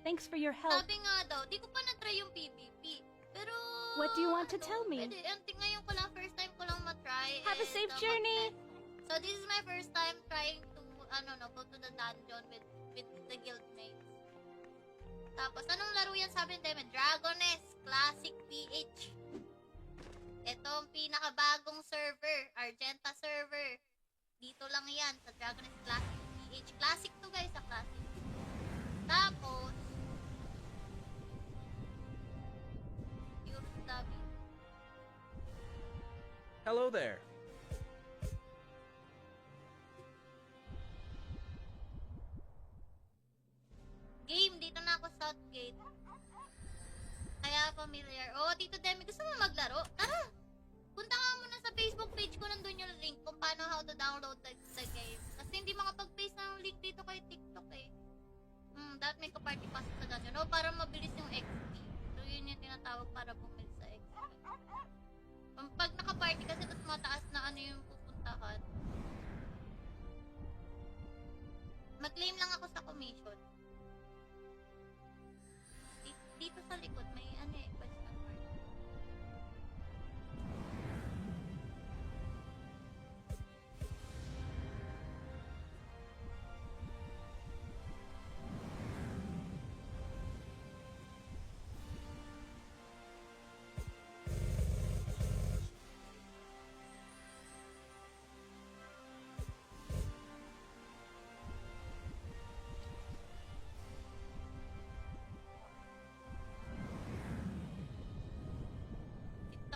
Thanks for your help. Sabi nga daw, di ko pa na-try yung PvP. Pero... What do you want to tell me? Pwede, ngayon ko lang, first time ko lang matry. Have a safe journey! So this is my first time trying to, go to the dungeon with the guildmates. Tapos, anong laro yan sabi ni Deme? Dragoness Classic PH. Ito ang pinakabagong server, Argenta server. Dito lang yan, sa Dragoness Classic PH. Classic to guys, sa Classic. Tapos, Hello there. Game, dito na ako Southgate. Kaya familiar. Oh, Tito Demi, gusto mo maglaro? Tara! Punta ka muna sa Facebook page ko, nandun yung link kung paano how to download the game. Kasi hindi makapag-paste ng link dito kay TikTok eh. Dapat may ka-party pass sa dungeon. Oh, para mabilis yung XP. So, yun yung tinatawag para bumili sa XP. Pag naka-party kasi mas mataas na yung pupuntahan. Mag-claim lang ako sa commission. Dito sa likod may question mark.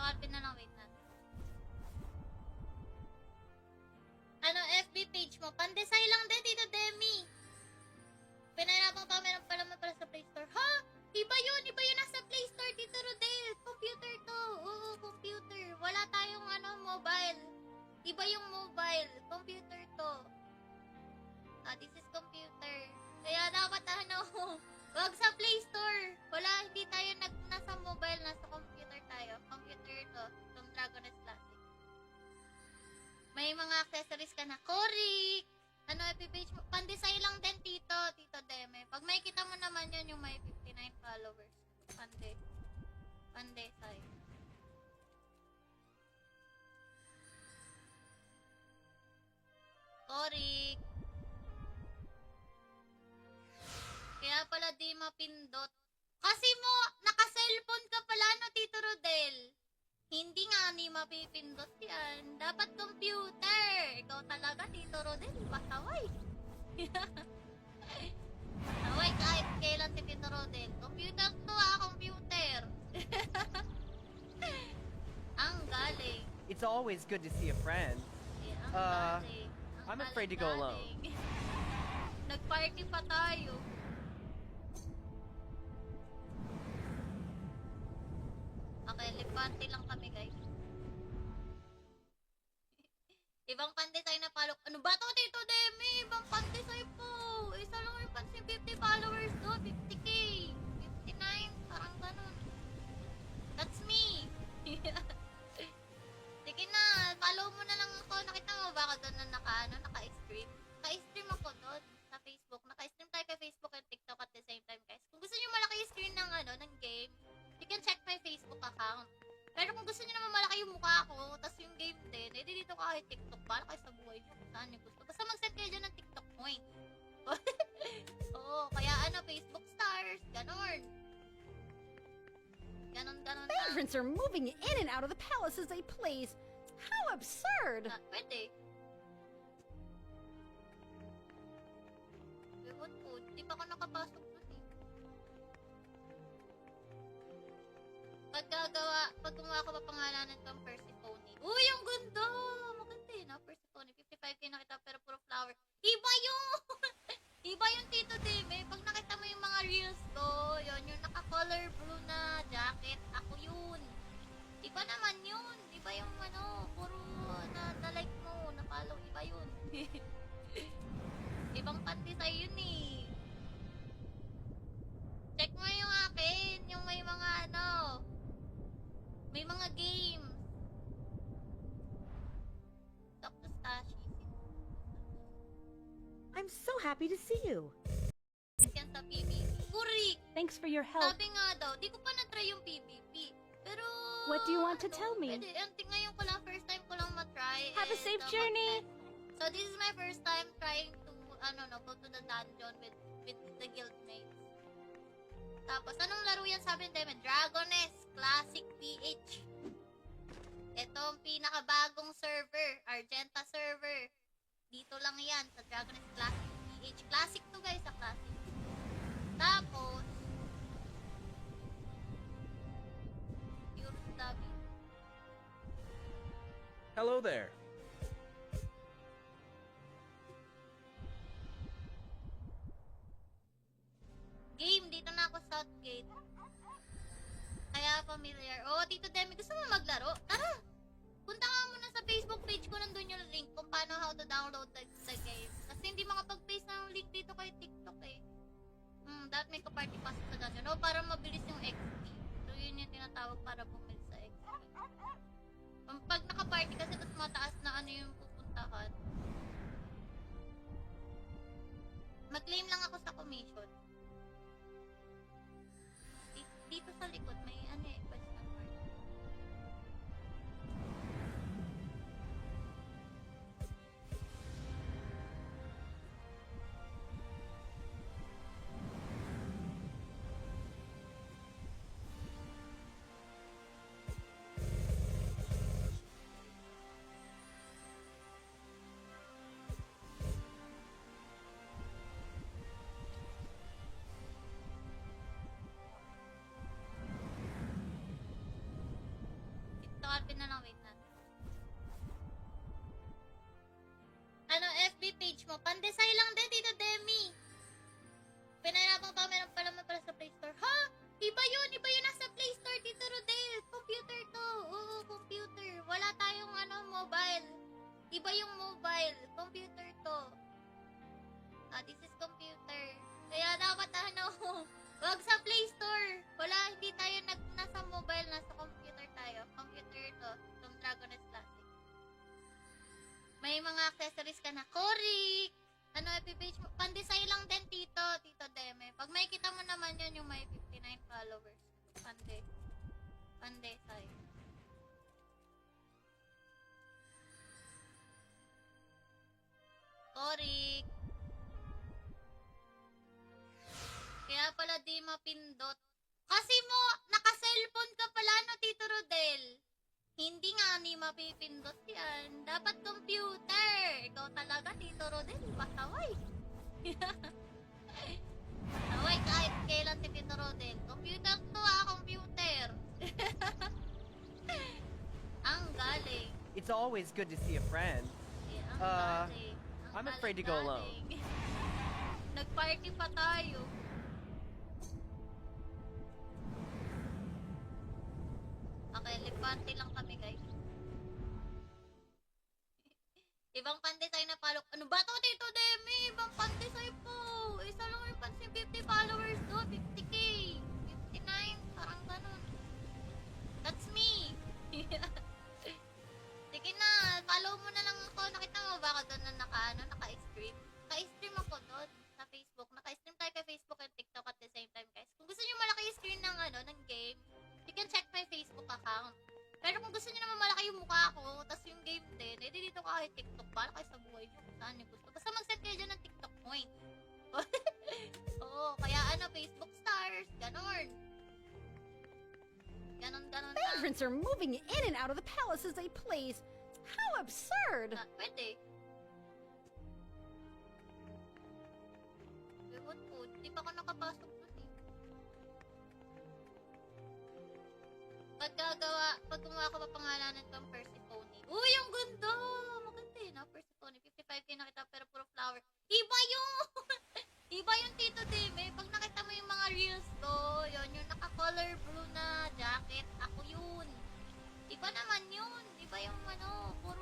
Open na lang, wait na. FB page mo? Pandesay lang din, Tito Demi. Pinahirapang pa, meron pala sa Play Store. Ha? Iba yun nasa Play Store, Tito Rodel. Computer to. Oo, computer. Wala tayong mobile. Iba yung mobile. Computer to. This is computer. Kaya dapat wag sa Play Store. Wala, hindi tayo nasa mobile, nasa computer tayo. Computer to, itong Dragoness Classic. May mga accessories ka na. Korik! FB page mo? Pandesay lang din, Tito Deme. Pag may kita mo naman yun, yung may 59 followers. Pandesay. Korik! Kaya pala di mapindot. Kasi naka-cellphone ka pala, Tito Rodel. Hindi nga ni mapipindot yan. Dapat computer. Ikaw talaga, Tito Rodel. Pasaway. Pasaway kahit kailan si Tito Rodel. Computer to computer. Ang galing. It's always good to see a friend. Yeah, ang galing. I'm afraid to go alone. Nag-party pa tayo. Okay, lipante lang kami, guys. Ibang pandesay na follow. Ano ba to, Tito Demi? Ibang pandesay po. Isa lang yung pansin 50 followers do. 50k. 59. Parang ganun. That's me. Sige na. Follow mo na lang ako. Nakita mo ba ako doon na naka-stream? Naka-stream ako doon sa Facebook. Naka-stream tayo kay Facebook and TikTok at the same time, guys. Kung gusto nyo malaki yung screen ng game, you can check my Facebook account. Pero kung gusto niyo naman malaki yung mukha ko, tas yung game din, dito ka kay TikTok. Para kayo sa buhay niyo kung saan niyo gusto. Basta mag-set kayo dyan ng TikTok point. Oo, kaya Facebook stars, ganon. Ganon na. Vagrants are moving in and out of the palace as they please. How absurd! Pwede. Ewan po, di pa ako nakapasok dun eh. Pag gumawa ko papangalanan ko ang Persephone. Uy, ang ganda! Maganda eh, no? Persephone. 55k nakita pero puro flower. Iba yun! Iba yung Tito Deme. Pag nakita mo yung mga reels ko, yun, yung naka-color blue na jacket, ako yun. Iba naman yun. Iba yung puro na-like mo, na-follow. Iba yun. Ibang pandesay yun eh. Check mo yung akin, yung may mga may mga games. Dr. Stashi. I'm so happy to see you. Yan sa PBB. Kurik! Thanks for your help. Sabi nga daw, di ko pa na-try yung PvP. Pero... What do you want to tell me? Pwede, ngayon ko lang, first time ko lang matry. Have a safe journey. So this is my first time trying to, go to the dungeon with the guildmates. Tapos, anong laro yan sabi ni Deme? Dragoness Classic PH. Ito ang pinakabagong server, Argenta server. Dito lang yan, sa Dragoness Classic PH. Classic to guys, sa Classic. Tapos, pure Dabi. Hello there. Game, dito na ako Southgate. Kaya familiar. Oh, Tito Demi, gusto mo maglaro? Tara! Punta ka muna sa Facebook page ko, nandun yung link kung paano how to download the game. Kasi hindi makapag-paste ng link dito kay TikTok eh. Dapat may ka-party pass sa dungeon. Oh, para mabilis yung XP. So, yun yung tinatawag para bumili sa XP. Pag naka-party kasi tapos mataas na ano yung pupuntahan. Mag-claim lang ako sa commission. Dito sa likod may question mark. Kalpin na lang, wait natin. FB page mo? Pandesay lang din, Tito Demi. Pinahirapan pa, meron pala sa Play Store. Ha? Iba yun nasa Play Store, Tito Rodel. Computer to. Oo, computer. Wala tayong mobile. Iba yung mobile. Computer to. This is computer. Kaya dapat wag sa Play Store. Wala, hindi tayo nasa mobile, nasa computer tayo. Computer to, itong Dragoness Classic. May mga accessories ka na. Korik! FB page mo? Pandesay lang din, Tito Deme. Pag makikita mo naman yan, yung may 59 followers. Pandesay. Korik! Kaya pala di mapindot. Kasi mo, naka-cellphone ka pala no, Tito Rodel. Hindi nga ni mapipindot yan. Dapat computer. Ikaw talaga, Tito Rodel. Pasaway. Pasaway kahit kailan si Tito Rodel. Computer to computer. Ang galing. It's always good to see a friend. Ang galing. I'm afraid to go alone. Nag-party pa tayo. Okay, lipante lang kami, guys. Ibang pandesay na follow. Ano ba to, Tito Demi? Ibang pandesay po. Isa lang yung pansin 50 followers do. 50k. 59. Parang ganun. That's me. Sige na. Follow mo na lang ako. Nakita mo ba ako doon na naka-stream? Naka-stream ako doon sa Facebook. Naka-stream tayo kay Facebook and TikTok at the same time, guys. Kung gusto nyo malaki yung screen ng game, you can check my Facebook account. Pero kung gusto niyo naman malaki yung mukha ko, tas yung game din, edi dito ka kay TikTok. Para kayo sa buhay niyo kung saan niyo gusto. Basta mag-set kayo dyan ng TikTok point. Oo, kaya Facebook stars, ganon. Ganon na. Vagrants are moving in and out of the palace as they please. How absurd! Pwede. Ewan ko, di pa ako nakapasok dun eh. Pag gumawa ko papangalanan kang Persephone. Uy, ang ganda! Maganda eh, no? Persephone. 55k nakita pero puro flower. Iba yun! Iba yung Tito Deme. Pag nakita mo yung mga reels ko, yun, yung naka-color blue na jacket, ako yun. Iba naman yun. Iba yung puro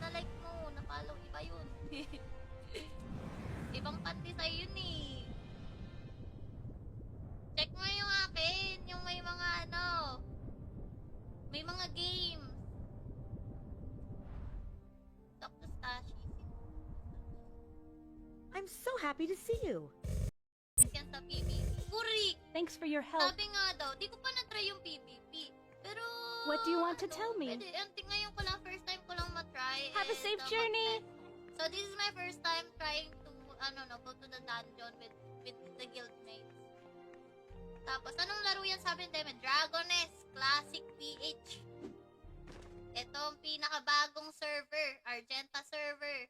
na-like mo, na-follow. Iba yun. Ibang pandesay yun eh. Check mo yung akin, yung may mga may mga games. Dr. Stashi. I'm so happy to see you. Yan sa PBB. Kurik! Thanks for your help. Sabi nga daw, di ko pa na-try yung PvP. Pero, What do you want to tell me? Pwede, ngayon ko lang, first time ko lang matry. Have a safe journey. So, this is my first time trying to, go to the dungeon with the guildmates. Tapos, anong laro yan sabi ni Deme? Dragoness Classic PH. Ito ang pinakabagong server, Argenta server.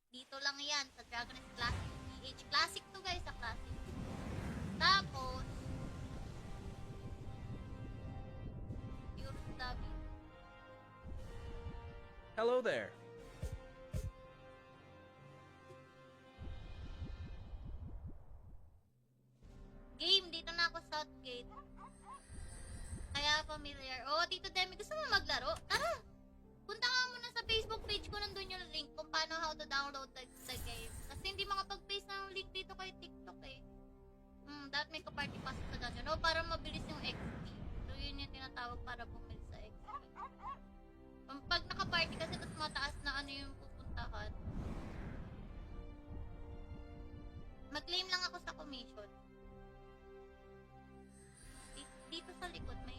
Dito lang yan, sa Dragoness Classic PH. Classic to guys, sa Classic. Tapos, pure study. Hello there. Game, dito na ako Southgate. Kaya familiar. Oh, Tito Demi, gusto mo maglaro? Tara! Punta ka muna sa Facebook page ko, nandun yung link kung paano how to download the game. Kasi hindi makapag-paste ng link dito kay TikTok eh. Dapat may ka-party pass sa dungeon. No, para mabilis yung XP. So, yun yung tinatawag para bumili sa XP. Pag naka-party kasi, tapos mataas na ano yung pupuntahan. Mag-claim lang ako sa commission. Dito sa likod, may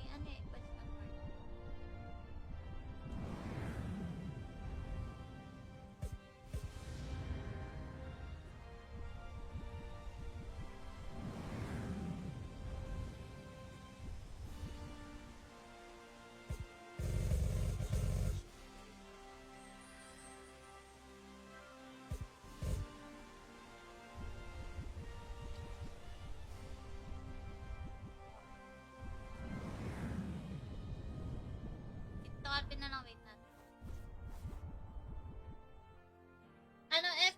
question mark. Alpin na lang, wait natin.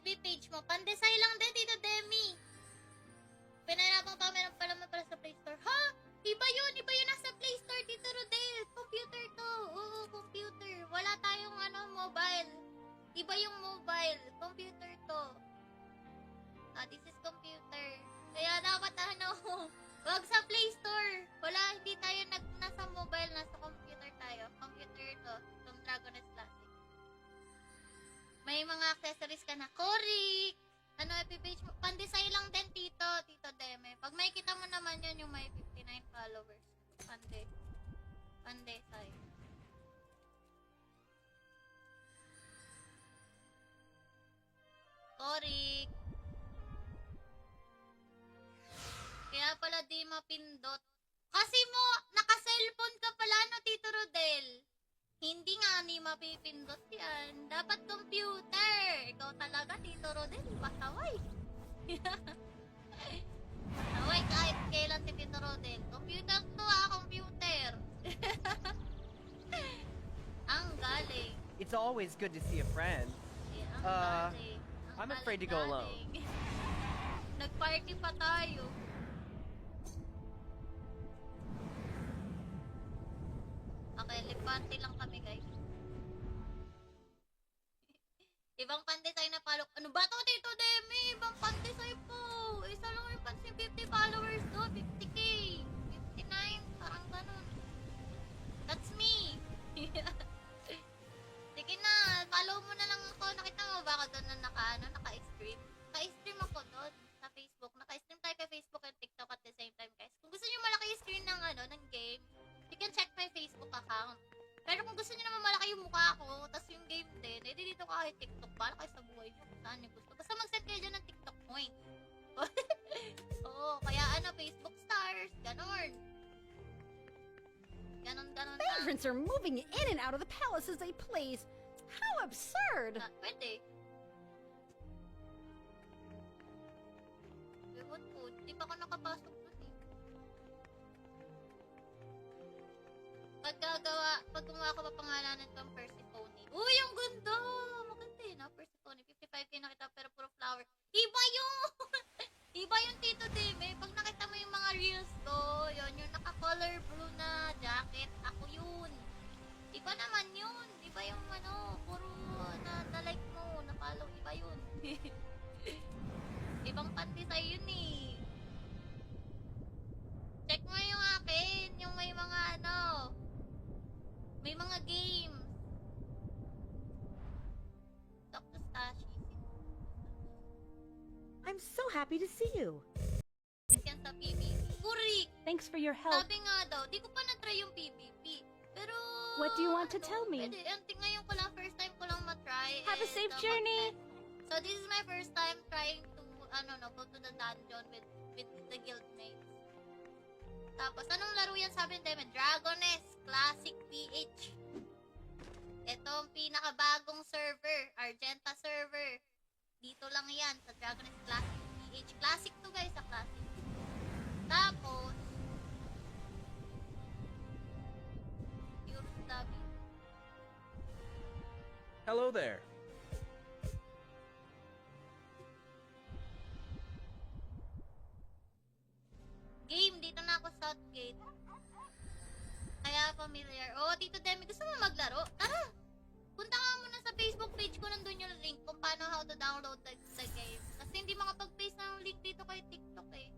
FB page mo? Pandesay lang din, Tito Demi. Pinahirapan pa, meron pala sa Play Store. Ha? Iba yun nasa Play Store, Tito Rodel. Computer to. Oo, computer. Wala tayong mobile. Iba yung mobile. Computer to. This is computer. Kaya dapat wag sa Play Store. Wala, hindi tayo nasa mobile, nasa computer tayo. Computer to, itong Dragoness Classic. May mga accessories ka na. Korik! FB page mo? Pandesay lang din, Tito Deme. Pag may kita mo naman yun, yung may 59 followers. Pandesay. Korik! Kaya pala di mapindot. Kasi mo, naka-cellphone ka pala, Tito Rodel. Hindi nga ni mapipindot yan. Dapat computer. Ikaw talaga, Tito Rodel. Pasaway. Pasaway kahit kailan si Tito Rodel. Computer to computer. Ang galing. It's always good to see a friend. Yeah, ang galing. I'm afraid to go alone. Nag-party pa tayo. Okay, lipante lang kami, guys. Ibang pandesay na follow. Ano ba to, Tito Demi? Ibang pandesay po. Isa lang yung pansin 50 followers do. 50k. 59. Parang ganun. That's me. Sige na. Follow mo na lang ako. Nakita mo ba ako doon na naka-stream? Naka-stream ako doon sa Facebook. Naka-stream tayo kay Facebook and TikTok at the same time, guys. Kung gusto nyo malaki yung screen ng game, you can check my Facebook account. Pero kung gusto niyo naman malaki yung mukha ko, tas yung game din, edi dito ka kay TikTok. Bala kayo sa buhay niyo kung saan niyo gusto. Basta mag-set kayo dyan ng TikTok point. Oo, kaya Facebook stars, ganon. Ganon lang. Vagrants are moving in and out of the palace as they please. How absurd! Pwede. Ewan po, di pa ako nakapasok dun eh. Pag gumawa ko pa pangalanan kang Persephone. Uy, ang ganda! Maganda eh, no? Persephone. 55k nakita pero puro flower. Iba yun! Iba yung Tito Deme. Pag nakita mo yung mga reels ko, yun, yung naka-color blue na jacket, ako yun. Iba naman yun. Iba yung puro na-like mo, na-follow. Iba yun. Ibang pandesay yun eh. Check mo yung akin, yung may mga may mga games. Dr. Stashi. I'm so happy to see you. Yan sa PBB. Kurik! Thanks for your help. Sabi nga daw, di ko pa na-try yung PvP. Pero... What do you want to tell me? Pwede, ngayon ko lang, first time ko lang matry. Have a safe journey! So this is my first time trying to, go to the dungeon with the guildmates. Tapos, anong laro yan sabi ng Deme? Dragoness Classic PH. Ito ang pinakabagong server, Argenta server. Dito lang yan, sa Dragoness Classic PH. Classic to guys, sa Classic. Tapos, pure stabbing. Hello there. Game, dito na ako sa Southgate. Kaya familiar. Oh, Tito Demi, gusto mo maglaro? Tara! Punta ka muna sa Facebook page ko, nandun yung link kung paano how to download the game. Kasi hindi makapag-paste ng link dito kay TikTok eh.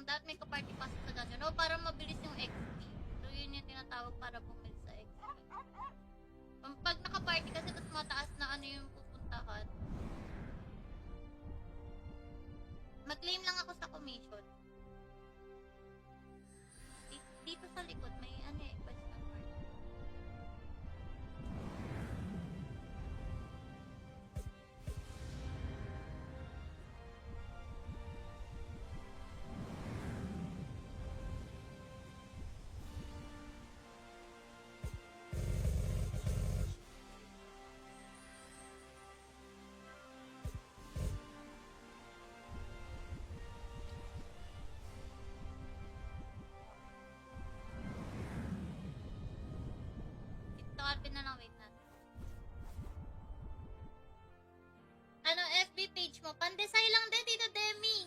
Dapat may ka-party pass sa dungeon. Oh, para mabilis yung XP. So, yun yung tinatawag para bumili sa XP. Pag naka-party kasi tapos mataas na ano yung pupuntahan. Mag-claim lang ako sa commission. Dito sa likod, may question mark. Alpin na lang, wait na. FB page mo? Pandesay lang din, Tito Demi.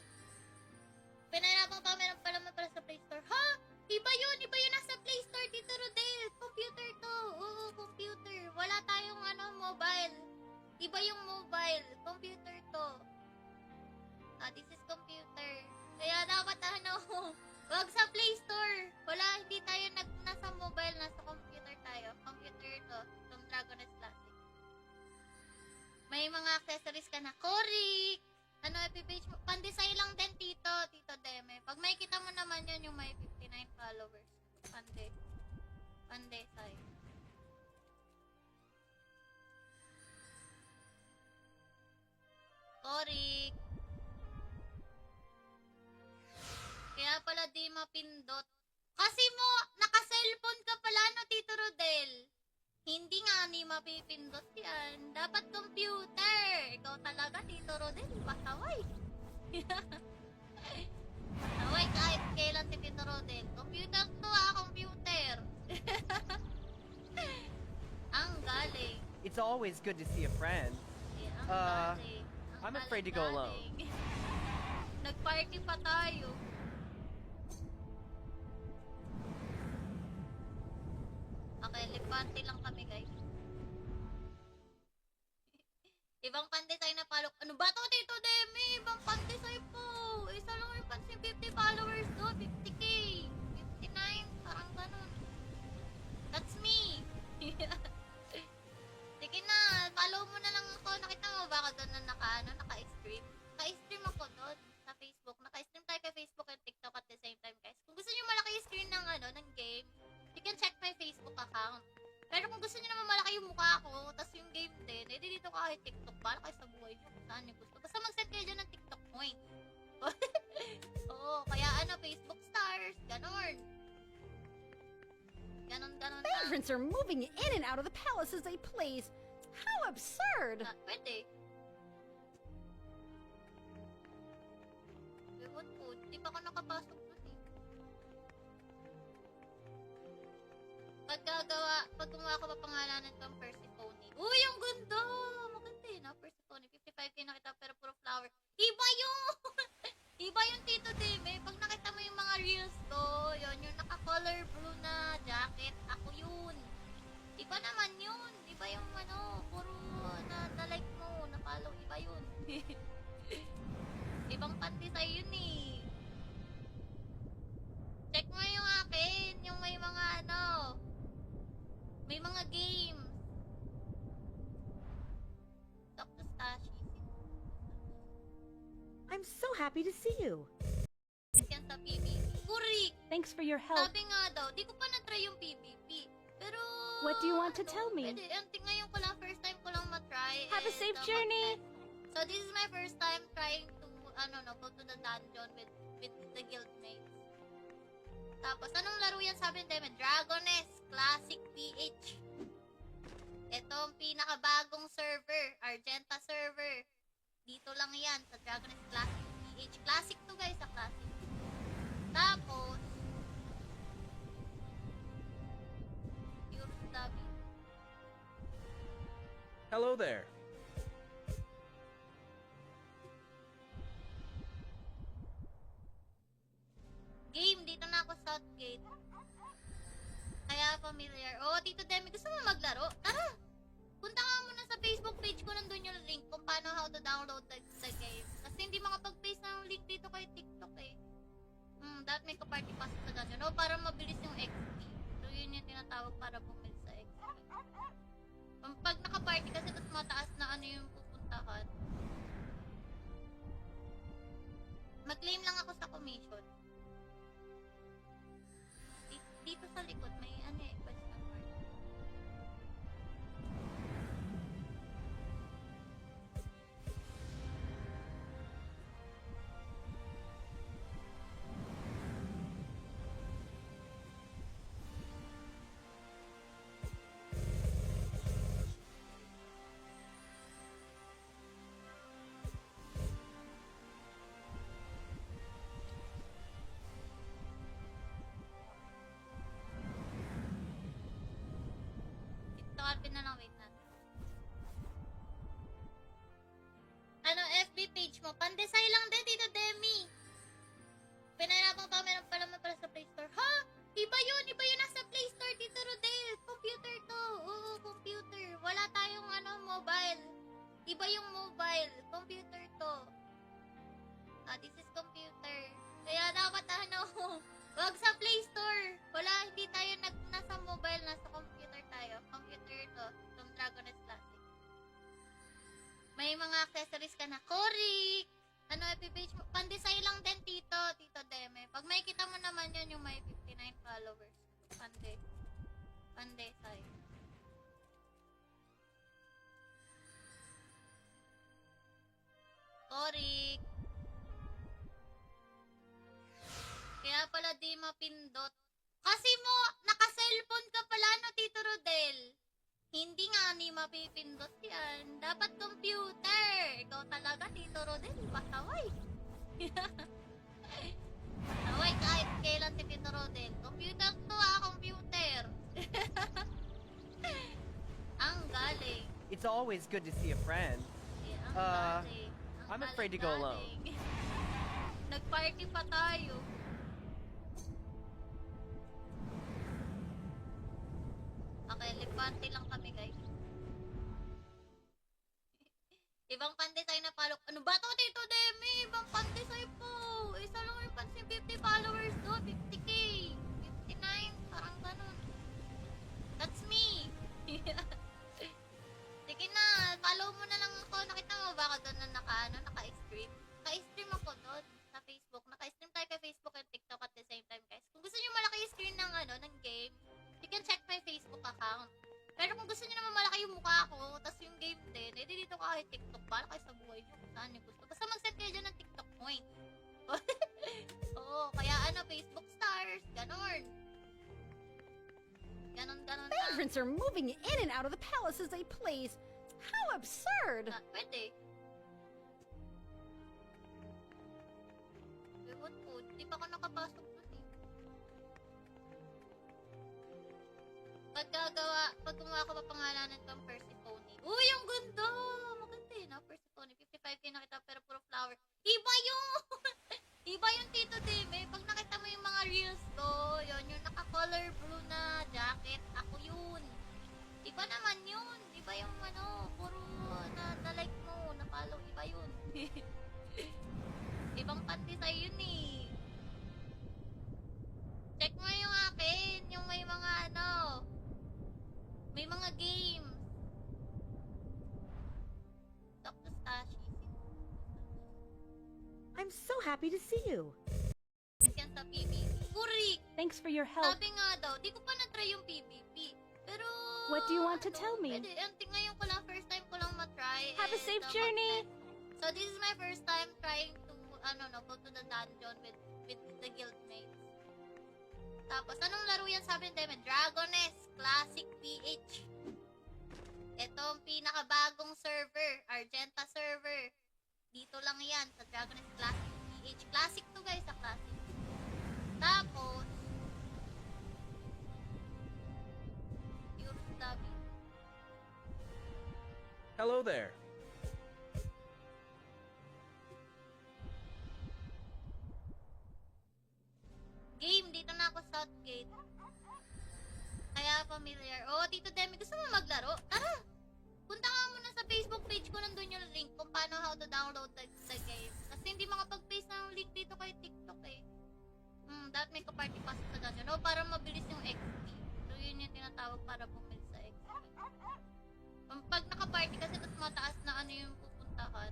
Pinahirapan pa, meron pala sa Play Store. Ha? Iba yun nasa Play Store, Tito Rodel. Computer to. Oo, computer. Wala tayong mobile. Iba yung mobile. Computer to. This is computer. Kaya dapat wag sa Play Store. Wala, hindi tayo nasa mobile, nasa computer tayo. Computer to, from Dragoness Classic. May mga accessories ka na. Correct! FB page mo? Pandesay lang din, Tito Deme. Pag may kita mo naman yun, yung may 59 followers. Pandesay. Correct! Kaya pala di mapindot. Kasi naka-cellphone ka pala, Tito Rodel. Hindi nga ni mapipindot yan. Dapat computer. Ikaw talaga, Tito Rodel. Pasaway. Pasaway kahit kailan si Tito Rodel. Computer to computer. Ang galing. It's always good to see a friend. Yeah, ang galing. I'm afraid to go alone. Nag-party pa tayo. Okay, lipante lang kami, guys. Ibang pandesay na follow. Ano ba to, Tito Demi? Ibang pandesay po. Isa lang yung pansin 50 followers do. 50k. 59. Parang ganun. That's me. Sige na. Follow mo na lang ako. Nakita mo ba ako doon na naka-stream? Naka-stream ako doon sa Facebook. Naka-stream tayo kay Facebook and TikTok at the same time, guys. Kung gusto nyo malaki yung screen ng game, you can check my Facebook account. Pero kung gusto niyo naman malaki yung mukha ko, tas yung game din, edi dito ka kay TikTok. Para kayo sa buhay niyo kung saan niyo gusto. Basta mag-set kayo dyan ng TikTok point. Oo, kaya Facebook stars, ganon. Ganon na. Vagrants are moving in and out of the palace as they please. How absurd! Pwede. Ewan po, di pa ako nakapasok doon eh. Pag gumawa ko papangalanan ko ang Persephone. Uy, ang ganda! Maganda eh, no? Persephone. 55k nakita pero puro flower. Iba yun! Iba yung Tito Deme. Pag nakita mo yung mga reels ko, yun, yung naka-color blue na jacket, ako yun. Iba naman yun. Iba yung puro na-like mo, na-follow. Iba yun. Ibang pandesay yun eh. Check mo yung akin, yung may mga may mga games. Dr. Stashi. I'm so happy to see you. Yan sa PBB. Kurik! Thanks for your help. Sabi nga daw, di ko pa na-try yung PvP. Pero... What do you want to tell me? Pwede, ngayon ko lang, first time ko lang matry. Have a safe journey! So this is my first time trying to, go to the dungeon with the guildmates. Tapos, anong laro yan sabi nila? Dragoness Classic PH. Ito ang pinakabagong server, Argenta server. Dito lang yan, sa Dragoness Classic PH. Classic to guys, sa Classic. Tapos, pure Dabi. Hello there. Game, dito na ako Southgate. Kaya familiar. Oh, Tito Demi, gusto mo maglaro? Tara! Punta ka muna sa Facebook page ko, nandun yung link kung paano how to download the game. Kasi hindi makapag-paste ng link dito kay TikTok eh. Dapat may ka-party pass sa dungeon. Oh, para mabilis yung XP. So, yun yung tinatawag para bumili sa XP. Pag naka-party kasi tapos mataas na ano yung pupuntahan. Mag-claim lang ako sa commission. Dito sa likod may question mark. Alvin na lang, wait natin. FB page mo? Pandesay lang din, Tito Demi. Pinahirapan pa, meron pala sa Play Store. Ha? Iba yun nasa Play Store, Tito Rodel. Computer to. Oo, computer. Wala tayong mobile. Iba yung mobile. Computer to. This is computer. Kaya dapat wag sa Play Store. Wala, hindi tayo nasa mobile, nasa computer tayo. Computer to, itong Dragoness Classic. May mga accessories ka na. Korik! FB page mo? Pandesay lang din, Tito Deme. Pag may kita mo naman yan, yung may 59 followers. Pandesay. Korik! Kaya pala di mapindot. Kasi mo, naka-cellphone ka pala Tito Rodel. Hindi nga ni mapipindot yan. Dapat computer. Ikaw talaga, Tito Rodel. Pasaway. Pasaway kahit kailan si Tito Rodel. Computer to computer. Ang galing. It's always good to see a friend. Ang galing. I'm afraid to go alone. Nag-party pa tayo. Okay, lipante lang kami, guys. Ibang pandesay na follow. Ano ba to, Tito Demi? Ibang pandesay po. Isa lang yung pansin 50 followers do. 50k. 59. Parang ganun. That's me. Sige na. Follow mo na lang ako. Nakita mo ba ako doon na naka-stream? Naka-stream ako doon sa Facebook. Naka-stream tayo kay Facebook and TikTok at the same time, guys. Kung gusto nyo malaki yung screen ng game, you can check my Facebook account. Pero kung gusto niyo naman malaki yung mukha ko, tas yung game din, edi dito ka kay TikTok. Para kayo sa buhay niyo kung saan niyo gusto. Basta mag-set kayo dyan ng TikTok point. Oo, kaya Facebook stars, ganon. Ganon na. Vagrants are moving in and out of the palace as they please. How absurd! Pwede. Ewan ko, di pa ako nakapasok dun eh. Pag gumawa ko papangalanan kang Persephone. Uy, ang ganda! Maganda eh, no? Persephone. 55k nakita pero puro flower. Iba yun! Iba yung Tito Deme. Pag nakita mo yung mga reels ko, yun, yung naka-color blue na jacket, ako yun. Iba naman yun. Iba yung puro na-like mo, na-follow. Iba yun. Ibang pandesay yun eh. Check mo yung akin, yung may mga may mga games. Dr. Stashi. I'm so happy to see you. Yan sa PBB. Kurik! Thanks for your help. Sabi nga daw, di ko pa na-try yung PvP. Pero, What do you want to tell me? Pwede, ngayon ko lang, first time ko lang matry. Have a safe journey. So, this is my first time trying to, go to the dungeon with the guildmates. Tapos, anong laro yan sabi ni Deme? Dragoness Classic PH. Ito ang pinakabagong server, Argenta server. Dito lang yan, sa Dragoness Classic PH. Classic to guys, sa Classic. Tapos, pure study. Hello there. Game, dito na ako Southgate. Kaya familiar. Oh, Tito Demi, gusto mo maglaro? Tara! Punta ka muna sa Facebook page ko, nandun yung link kung paano how to download the game. Kasi hindi makapag-paste ng link dito kay TikTok eh. Dapat may ka-party pass sa dungeon. Oh, para mabilis yung XP. So, yun yung tinatawag para bumili sa XP. Pag naka-party kasi, mas mataas na ano yung pupuntahan.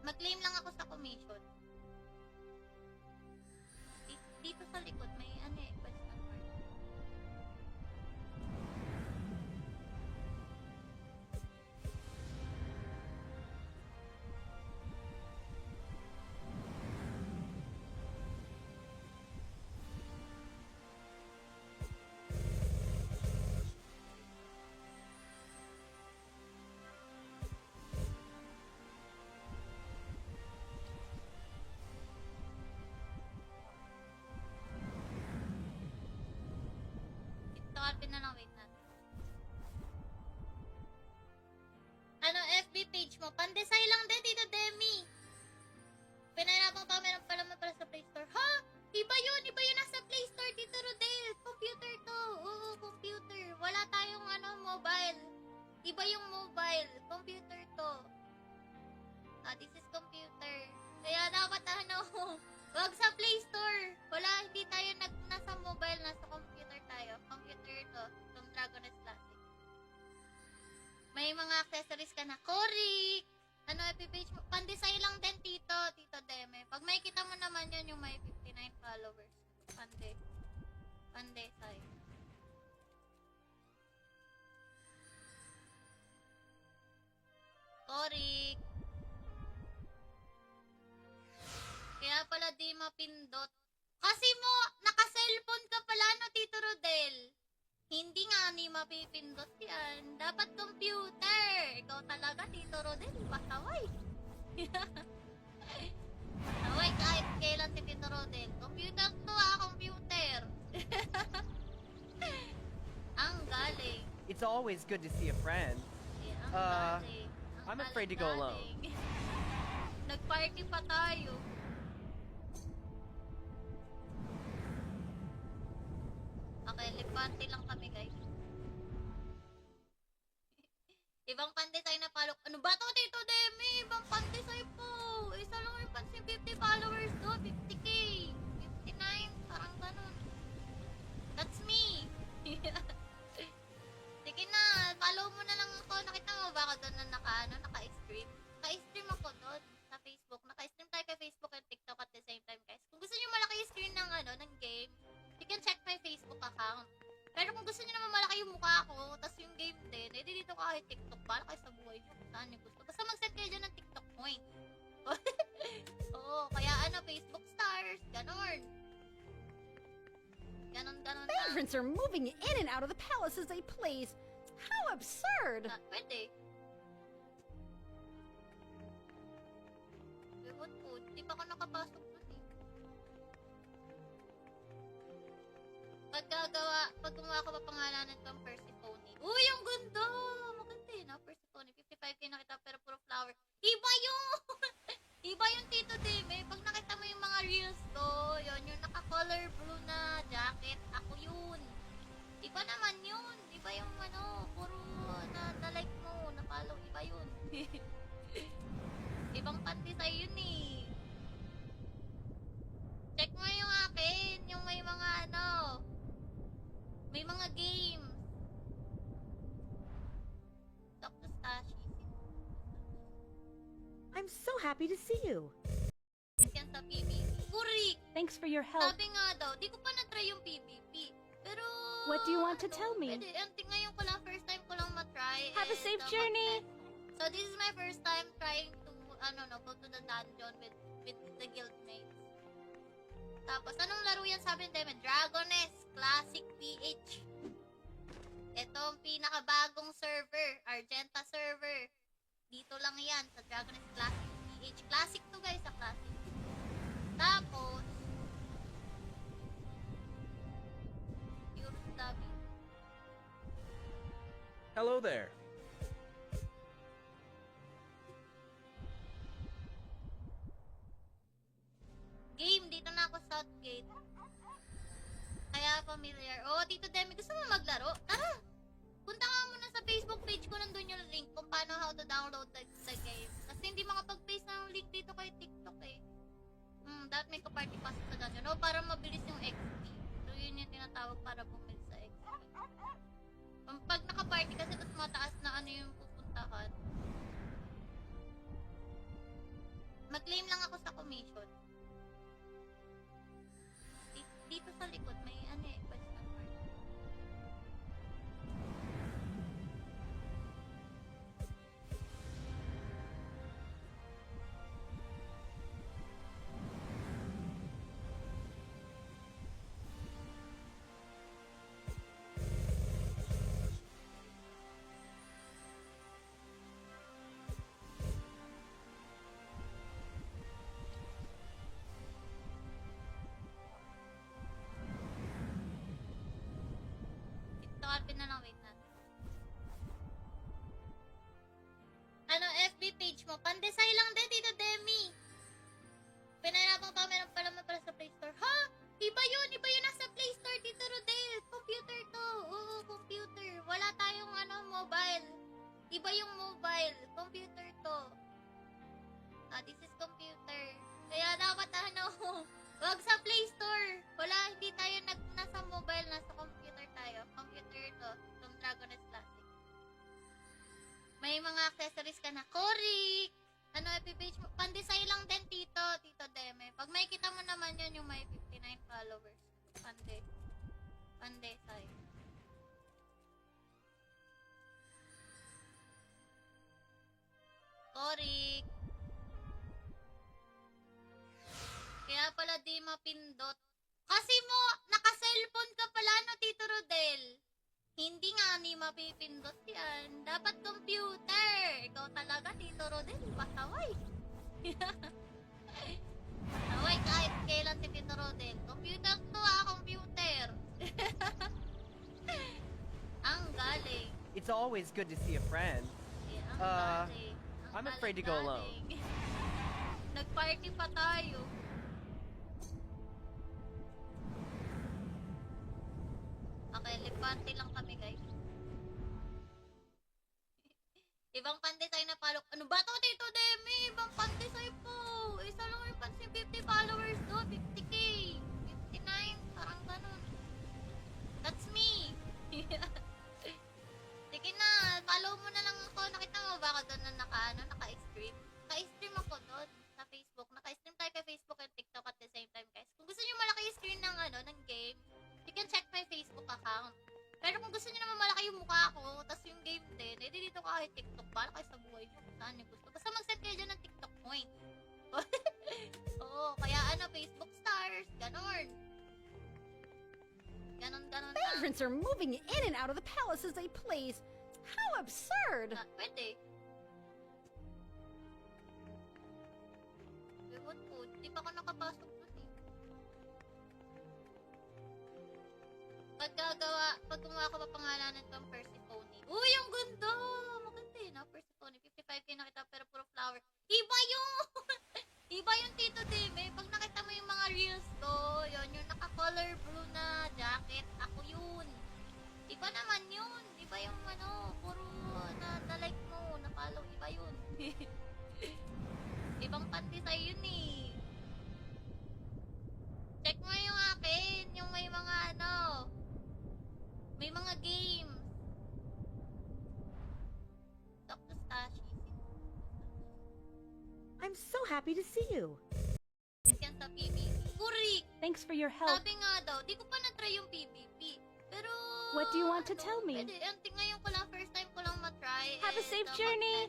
Mag-claim lang ako sa commission. Dito sa likod, may question mark. Alpin na lang, wait natin. FB page mo? Pandesay lang din, Tito Demi. Pinahirapan pa, meron pala sa Play Store. Ha? Iba yun nasa Play Store, Tito Rodel. Computer to. Oo, computer. Wala tayong mobile. Iba yung mobile. Computer to. This is computer. Kaya dapat wag sa Play Store. Wala, hindi tayo nasa mobile, nasa computer tayo. Computer to, itong Dragoness Classic. May mga accessories ka na. Korik! FB page mo? Pandesay lang din, Tito Deme. Pag may kita mo naman yun, yung may 59 followers. Pandesay. Korik! Kaya pala di mapindot. Kasi mo, naka-cellphone ka pala, Tito Rodel. Hindi nga ni mapipindot yan. Dapat computer. Ikaw talaga, Tito Rodel. Pasaway. Pasaway kahit kailan si Tito Rodel. Computer to computer. Ang galing. It's always good to see a friend. Yeah, ang galing. I'm afraid to go alone. Nag-party pa tayo. Okay, lipante lang kami, guys. Ibang pandesay na follow. Ano ba to, Tito Demi? Ibang pandesay po. Isa lang yung pansin 50 followers do. 50k. 59. Parang ganun. That's me. Sige na. Follow mo na lang ako. Nakita mo ba ako doon na naka-stream? Naka-stream ako doon sa Facebook. Naka-stream tayo kay Facebook and TikTok at the same time, guys. Kung gusto nyo malaki yung screen ng game, you can check my Facebook account. Pero kung gusto niyo naman malaki yung mukha ko, tas yung game din, edi dito ka kay TikTok. Bala kayo sa buhay niyo kung saan niyo gusto. Basta mag-set kayo dyan ng TikTok point. Oo, kaya Facebook stars, ganon. Ganon lang. Vagrants are moving in and out of the palace as they please. How absurd! Pwede. Ewan po, di pa ako nakapasok dun eh. Pag gumawa ko pa pangalanan kang Persephone. Uy, ang ganda! Maganda eh, no? Persephone. 55k nakita pero puro flower. Iba yun! Iba yung Tito Deme. Pag nakita mo yung mga reels ko, yun, yung naka-color blue na jacket, ako yun. Iba naman yun. Iba yung puro na-like mo, na-follow. Iba yun. Ibang pandesay yun eh. Check mo yung akin, yung may mga may mga games. Dr. Stashi. I'm so happy to see you. Yan sa PBB. Kurik! Thanks for your help. Sabi nga daw, di ko pa na-try yung PvP. Pero... What do you want to tell me? Pwede, ngayon ko lang, first time ko lang matry. Have a safe journey. So this is my first time trying to, go to the dungeon with the guildmates. Tapos, anong laro yan sabi ni Deme? Dragoness Classic PH. Ito ang pinakabagong server, Argenta server. Dito lang yan, sa Dragoness Classic PH. Classic to guys, sa Classic. Tapos, Pure Lobby. Hello there. Game, dito na ako sa Southgate. Kaya familiar. Oh, Tito Demi, gusto mo maglaro? Tara! Punta ka muna sa Facebook page ko, nandun yung link kung paano how to download the game. Kasi hindi makapag-paste ng link dito kay TikTok eh. Dapat may ka-party pass sa dungeon. No, para mabilis yung XP. So, yun yung tinatawag para bumili sa XP. Pag naka-party kasi mas mataas na ano yung pupuntahan. Mag-claim lang ako sa commission. Dito sa likod may question mark. Alpin na lang, wait natin. FB page mo? Pandesay lang din, Tito Demi. Pinahirapan pa, meron pala sa Play Store. Ha? Iba yun nasa Play Store, Tito Rodel. Computer to. Oo, computer. Wala tayong mobile. Iba yung mobile. Computer to. This is computer. Kaya dapat wag sa Play Store. Wala, hindi tayo nasa mobile, nasa computer tayo. Computer to, itong Dragoness Classic. May mga accessories ka na. Correct! FB page mo? Pandesay lang din, Tito Deme. Pag may kita mo naman yun, yung may 59 followers. Pandesay. Correct! Kaya pala di mapindot. Kasi naka-cellphone ka pala, no, Tito Rodel? Hindi nga ni mapipindot yan. Dapat computer. Ikaw talaga, Tito Rodel. Pasaway. Pasaway kahit kailan si Tito Rodel. Computer to, computer. Ang galing. It's always good to see a friend. Yeah, ang galing. I'm afraid to go alone. Nag-party pa tayo. Okay, lipante lang kami, guys. Ibang pandesay na follow. Ano ba to, Tito Demi? Ibang pandesay po. Isa lang yung pansin 50 followers do. 50k. 59. Parang ganun. That's me. Sige na. Follow mo na lang ako. Nakita mo ba ako doon na naka-stream? Naka-stream ako doon sa Facebook. Naka-stream tayo kay Facebook and TikTok at the same time, guys. Kung gusto nyo malaki yung screen ng game, you can check my Facebook account. Pero kung gusto niyo naman malaki yung mukha ko, tas yung game din, dito ka kahit TikTok. Para kayo sa buhay niyo kung saan niyo gusto. Basta mag-set kayo dyan ng TikTok point. Oo, kaya Facebook stars, ganon. Ganon lang. Vagrants are moving in and out of the palace as they please. How absurd! Pwede. Ewan po, di pa ako nakapasok dun eh. Pag gumawa ko papangalanan ko ang Persephone. Uy, ang ganda! Maganda eh, no? Persephone. 55k nakita pero puro flower. Iba yun! Iba yung Tito Deme. Pag nakita mo yung mga reels ko, yun, yung naka-color blue na jacket, ako yun. Iba naman yun. Iba yung puro na-like mo, na-follow. Iba yun. Ibang pandesay yun eh. Check mo yung akin, yung may mga may mga games. Dr. Stashi. I'm so happy to see you. Yan sa PBB. Kurik! Thanks for your help. Sabi nga daw, di ko pa na-try yung PvP. Pero... What do you want to tell me? Pwede, ngayon ko lang, first time ko lang matry. Have a safe journey.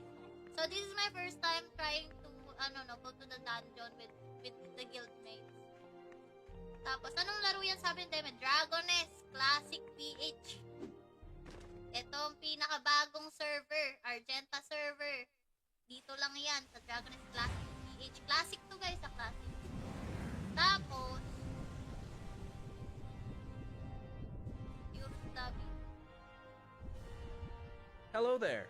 So this is my first time trying to, go to the dungeon with the guildmates. Tapos, anong laro yan sabi ni Deme? Dragoness Classic PH. Ito ang pinakabagong server, Argenta server. Dito lang yan, sa Dragoness Classic PH. Classic to guys, sa Classic. Tapos, pure lobby. Hello there.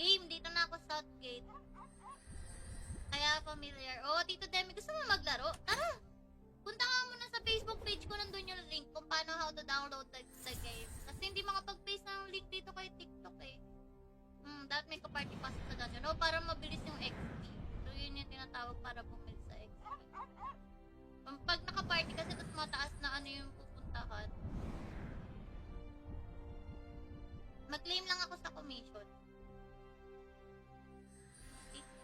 Game, dito na ako Southgate. Kaya familiar. Oh, Tito Demi, gusto mo maglaro? Tara! Punta ka muna sa Facebook page ko, nandun yung link kung paano how to download the game. Kasi hindi makapag-paste ng link dito kay TikTok eh. Dapat may ka-party pass sa dungeon. Oh, para mabilis yung XP. So, yun yung tinatawag para bumili sa XP. Pag naka-party kasi tapos mataas na ano yung pupuntahan. Mag-claim lang ako sa commission.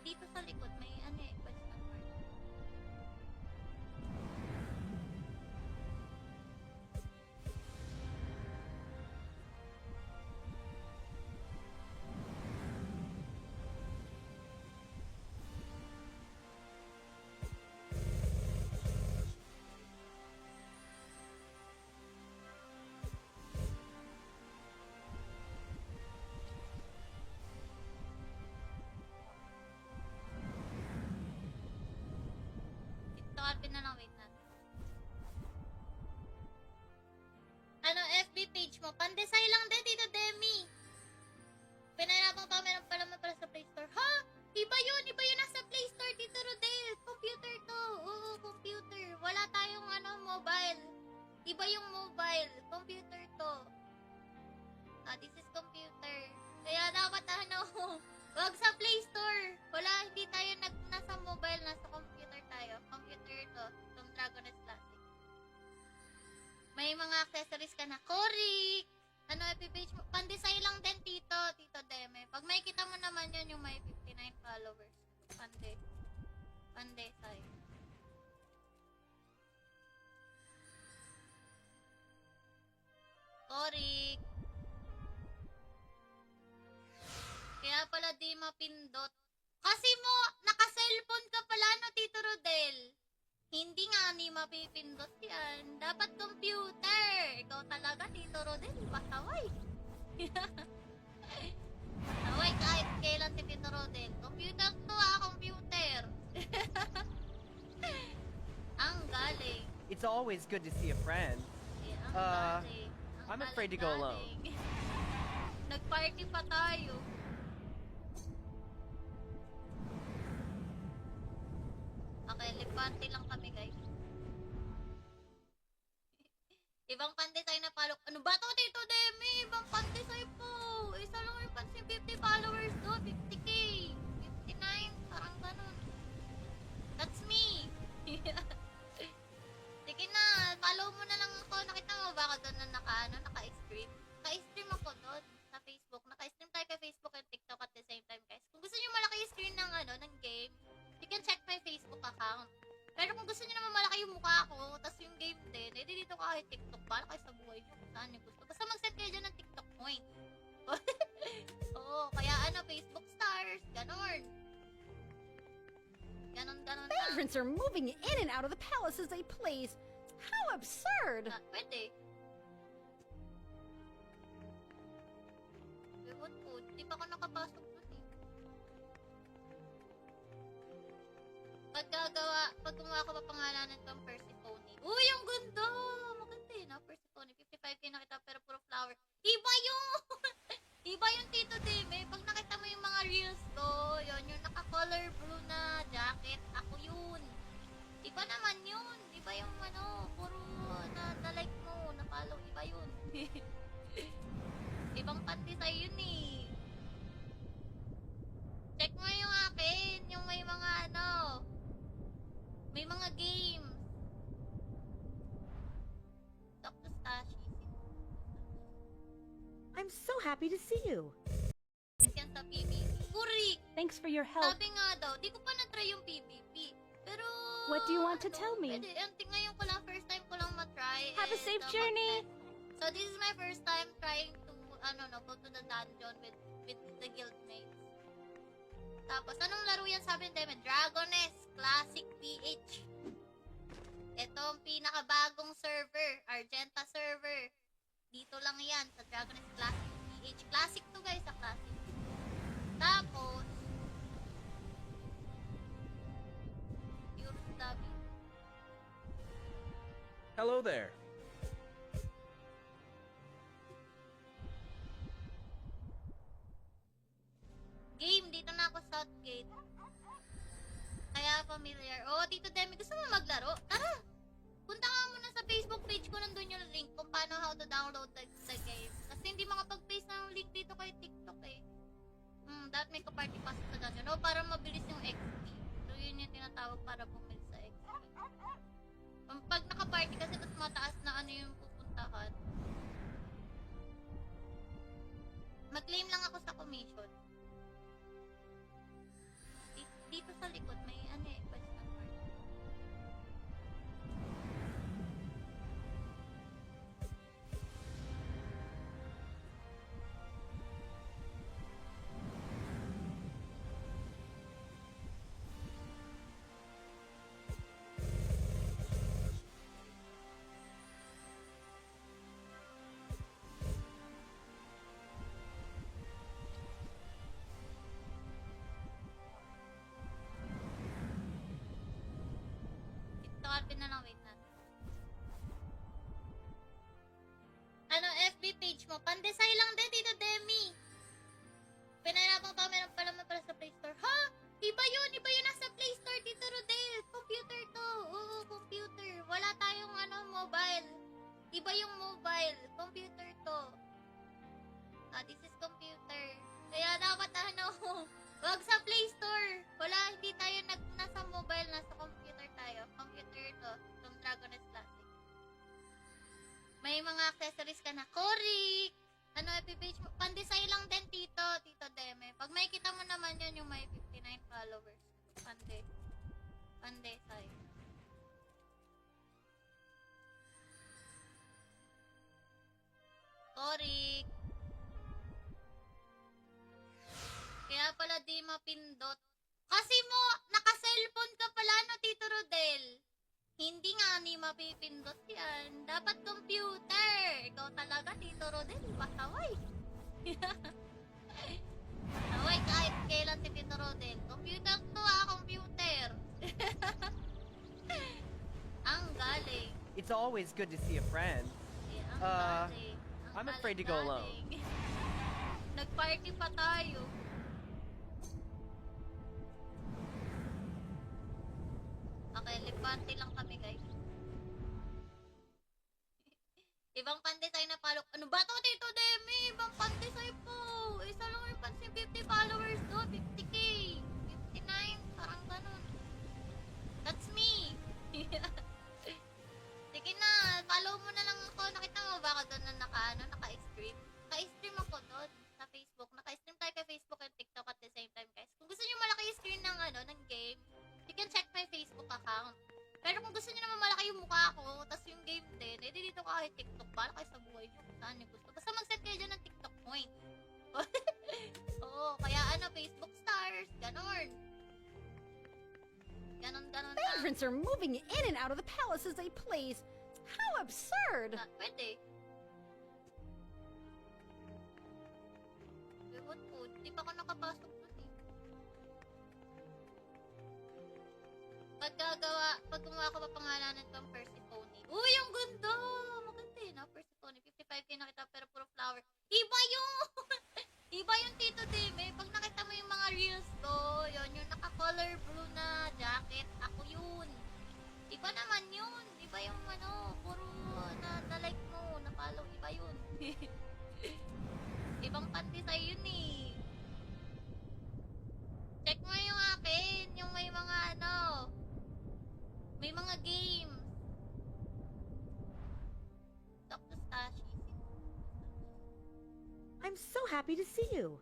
Dito sa likod may question mark. Alvin na lang, wait natin. FB page mo? Pandesay lang din, Tito Demi. Pinahirapan pa, meron pala sa Play Store. Ha? Iba yun nasa Play Store, Tito Rodel. Computer to. Oo, computer. Wala tayong mobile. Iba yung mobile. Computer to. This is computer. Kaya dapat wag sa Play Store. Wala, hindi tayo nasa mobile, nasa computer tayo. Computer to, itong Dragoness Classic. May mga accessories ka na. Korik! FB page mo? Pandesay lang din, Tito Deme. Pag may kita mo naman yan, yung may 59 followers. Pandesay. Korik! Kaya pala di mapindot. Kasi mo, naka-cellphone ka pala, Tito Rodel. Hindi nga ni mapipindot yan. Dapat computer. Ikaw talaga, Tito Rodel. Pasaway. Pasaway kahit kailan si Tito Rodel. Computer to computer. Ang galing. It's always good to see a friend. Ang galing. I'm afraid to go alone. Nag-party pa tayo. Okay, lipante lang kami, guys. Ibang pandesay na follow. Ano ba to, Tito Demi? Ibang pandesay po. Isa lang yung pansin 50 followers do. 50k. 59. Parang ganun. That's me. Sige na. Follow mo na lang ako. Nakita mo baka doon na naka-stream? Naka-stream ako doon sa Facebook. Naka-stream tayo kay Facebook and TikTok at the same time, guys. Kung gusto nyo malaki yung screen ng game, you can check my Facebook account. Pero kung gusto niyo naman malaki yung mukha ko, tas yung game din, edi dito ka kay TikTok. Para kayo sa buhay niyo kung saan niyo gusto. Basta mag-set kayo dyan ng TikTok point. Oo, kaya Facebook stars, ganon. Ganon na. Vagrants are moving in and out of the palace as they please. How absurd! Pwede. Ewan ko, di pa ako nakapasok dun eh. Pag gumawa ko pa pangalanan kang Persephone. Uy, ang ganda! Maganda eh, no? Persephone. 55k nakita pero puro flower. Iba yun! Iba yung Tito Deme. Pag nakita mo yung mga reels ko, yun, yung naka-color blue na jacket, ako yun. Iba naman yun. Iba yung puro na-like mo, na-follow. Iba yun. Ibang pandesay yun eh. Check mo yung akin, yung may mga may mga games. Dr. Stashi. I'm so happy to see you. Yan sa PBB. Kurik! Thanks for your help. Sabi nga daw, di ko pa na-try yung PvP. Pero, What do you want to tell me? Pwede, ngayon ko lang, first time ko lang matry. Have a safe journey. So, this is my first time trying to, go to the dungeon with the guildmates. Tapos, anong laro yan sabi nila? Dragoness Classic PH. Ito ang pinakabagong server, Argenta server. Dito lang yan, sa Dragoness Classic PH. Classic to guys, sa Classic. Tapos, pure study. Hello there. Game, dito na ako Southgate. Kaya familiar. Oh, Tito Demi, gusto mo maglaro? Tara! Punta ka muna sa Facebook page ko, nandun yung link kung paano how to download the game. Kasi hindi makapag-paste ng link dito kay TikTok eh. Dapat may ka-party pass sa dungeon. No, para mabilis yung XP. So, yun yung tinatawag para bumili sa XP. Pag naka-party kasi, tapos mataas na ano yung pupuntahan. Mag-claim lang ako sa commission. Dito sa likod, may question mark. Alpin na lang, wait natin. FB page mo? Pandesay lang din, Tito Demi. Pinahirapan pa, meron pala sa Play Store. Ha? Iba yun nasa Play Store, Tito Rodel. Computer to. Oo, computer. Wala tayong mobile. Iba yung mobile. Computer to. This is computer. Kaya dapat wag sa Play Store. Wala, hindi tayo nasa mobile, nasa computer tayo. Computer to, itong Dragoness Classic. May mga accessories ka na. Korik! FB page mo? Pandesay lang din, Tito Deme. Pag may kita mo naman yun, yung may 59 followers. Pandesay. Korik! Kaya pala di mapindot. Kasi mo, naka-cellphone ka pala, Tito Rodel. Hindi nga ni mapipindot yan. Dapat computer. Ikaw talaga, Tito Rodel. Pasaway. Pasaway kahit kailan si Tito Rodel. Computer to computer. Ang galing. It's always good to see a friend. Ang galing. I'm afraid to go alone. Nag-party pa tayo. Okay, lipante lang kami, guys. Ibang pandesay na follow. Ano ba to, Tito Demi? Ibang pandesay po. Isa lang yung pansin 50 followers do. 50k. 59. Parang ganun. That's me. Sige na. Follow mo na lang ako. Nakita mo ba ako doon na naka-stream? Naka-stream ako doon sa Facebook. Naka-stream tayo kay Facebook and TikTok at the same time, guys. Kung gusto nyo malaki yung screen ng game, you can check my Facebook account. Pero kung gusto niyo naman malaki yung mukha ko, tas yung game din, edi dito ka kay TikTok. Bala kayo sa buhay niyo kung saan niyo gusto. Basta mag-set kayo dyan ng TikTok point. Oo, kaya Facebook stars, ganon. Ganon lang. Vagrants are moving in and out of the palace as they please. How absurd! Pwede. Ewan po, di pa ako nakapasok dun eh. Pag gumawa ko papangalanan ko ang Persephone. Uy, ang ganda! Maganda eh, no? Persephone. 55k nakita pero puro flower. Iba yun! Iba yung Tito Deme. Pag nakita mo yung mga reels ko, yun, yung naka-color blue na jacket, ako yun. Iba naman yun. Iba yung puro na-like mo, na-follow. Iba yun. Ibang pandesay yun eh. Check mo yung akin, yung may mga may mga games. Dr. Stashi. I'm so happy to see you.